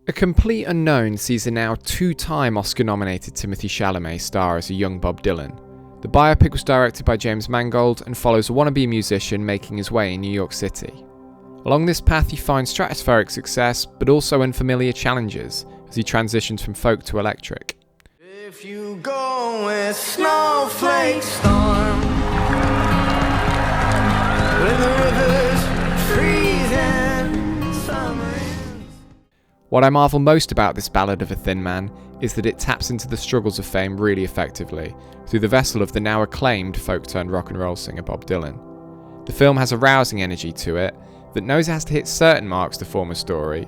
A Complete Unknown sees a now two-time Oscar-nominated Timothée Chalamet star as a young Bob Dylan. The biopic was directed by James Mangold and follows a wannabe musician making his way in New York City. Along this path he finds stratospheric success, but also unfamiliar challenges as he transitions from folk to electric. If you go with snowflake storm, when the river's freezing, summer ends. What I marvel most about this ballad of a thin man is that it taps into the struggles of fame really effectively through the vessel of the now acclaimed folk-turned-rock and roll singer Bob Dylan. The film has a rousing energy to it that knows it has to hit certain marks to form a story,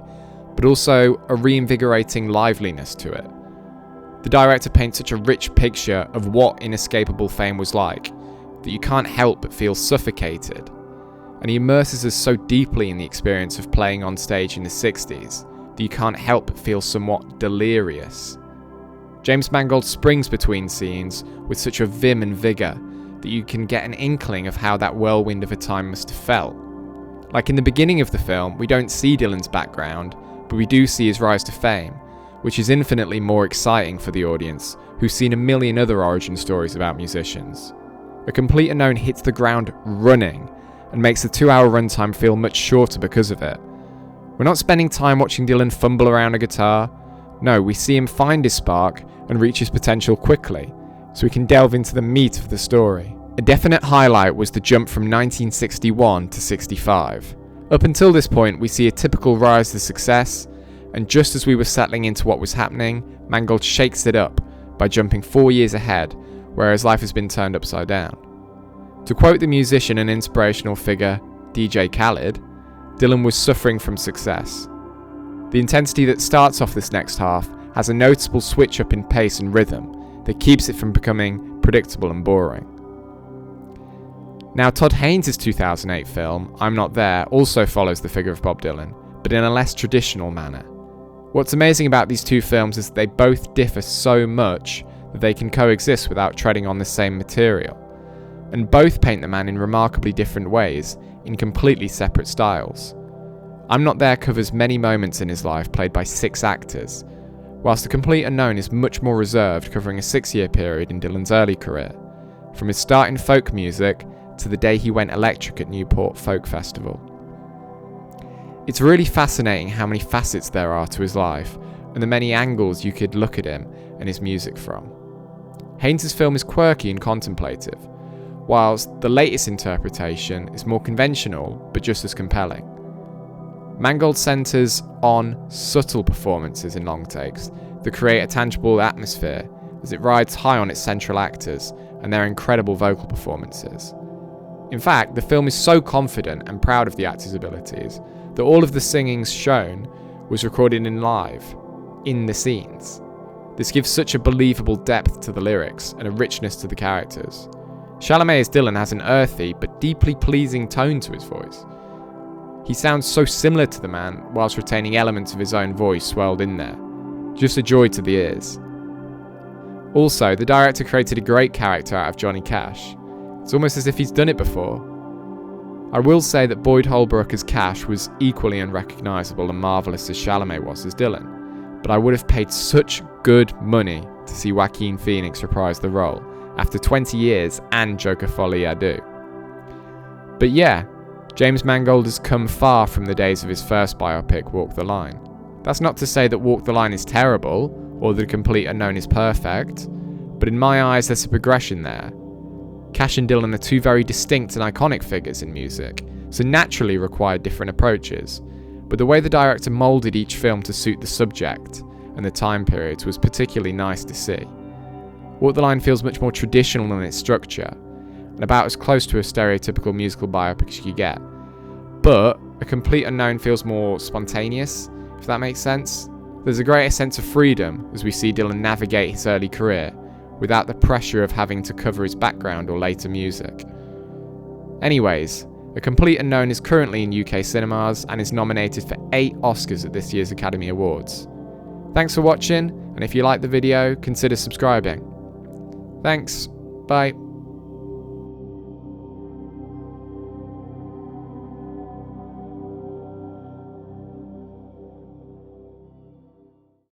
but also a reinvigorating liveliness to it. The director paints such a rich picture of what inescapable fame was like that you can't help but feel suffocated, and he immerses us so deeply in the experience of playing on stage in the 60s that you can't help but feel somewhat delirious. James Mangold springs between scenes with such a vim and vigour that you can get an inkling of how that whirlwind of a time must have felt. Like in the beginning of the film, we don't see Dylan's background, but we do see his rise to fame, which is infinitely more exciting for the audience, who've seen a million other origin stories about musicians. A Complete Unknown hits the ground running, and makes the 2-hour runtime feel much shorter because of it. We're not spending time watching Dylan fumble around a guitar. No, we see him find his spark and reach his potential quickly, so we can delve into the meat of the story. A definite highlight was the jump from 1961 to 65. Up until this point, we see a typical rise to success, and just as we were settling into what was happening, Mangold shakes it up by jumping 4 years ahead, whereas life has been turned upside down. To quote the musician and inspirational figure DJ Khaled, Dylan was suffering from success. The intensity that starts off this next half has a noticeable switch up in pace and rhythm that keeps it from becoming predictable and boring. Now, Todd Haynes' 2008 film, I'm Not There, also follows the figure of Bob Dylan, but in a less traditional manner. What's amazing about these two films is that they both differ so much that they can coexist without treading on the same material, and both paint the man in remarkably different ways, in completely separate styles. I'm Not There covers many moments in his life played by 6 actors, whilst A Complete Unknown is much more reserved, covering a 6-year period in Dylan's early career, from his start in folk music to the day he went electric at Newport Folk Festival. It's really fascinating how many facets there are to his life, and the many angles you could look at him and his music from. Haynes' film is quirky and contemplative, whilst the latest interpretation is more conventional but just as compelling. Mangold centres on subtle performances in long takes that create a tangible atmosphere as it rides high on its central actors and their incredible vocal performances. In fact, the film is so confident and proud of the actors' abilities that all of the singing shown was recorded in live, in the scenes. This gives such a believable depth to the lyrics and a richness to the characters. Chalamet as Dylan has an earthy but deeply pleasing tone to his voice. He sounds so similar to the man whilst retaining elements of his own voice swirled in there. Just a joy to the ears. Also, the director created a great character out of Johnny Cash. It's almost as if he's done it before. I will say that Boyd Holbrook as Cash was equally unrecognisable and marvellous as Chalamet was as Dylan, but I would have paid such good money to see Joaquin Phoenix reprise the role after 20 years and Joker Folie à Deux. But yeah, James Mangold has come far from the days of his first biopic, Walk the Line. That's not to say that Walk the Line is terrible, or that A Complete Unknown is perfect, but in my eyes there's a progression there. Cash and Dylan are two very distinct and iconic figures in music, so naturally required different approaches, but the way the director moulded each film to suit the subject and the time periods was particularly nice to see. Walk the Line feels much more traditional in its structure, and about as close to a stereotypical musical biopic as you could get, but A Complete Unknown feels more spontaneous, if that makes sense. There's a greater sense of freedom as we see Dylan navigate his early career, without the pressure of having to cover his background or later music. Anyways, A Complete Unknown is currently in UK cinemas and is nominated for 8 Oscars at this year's Academy Awards. Thanks for watching, and if you liked the video, consider subscribing. Thanks, bye.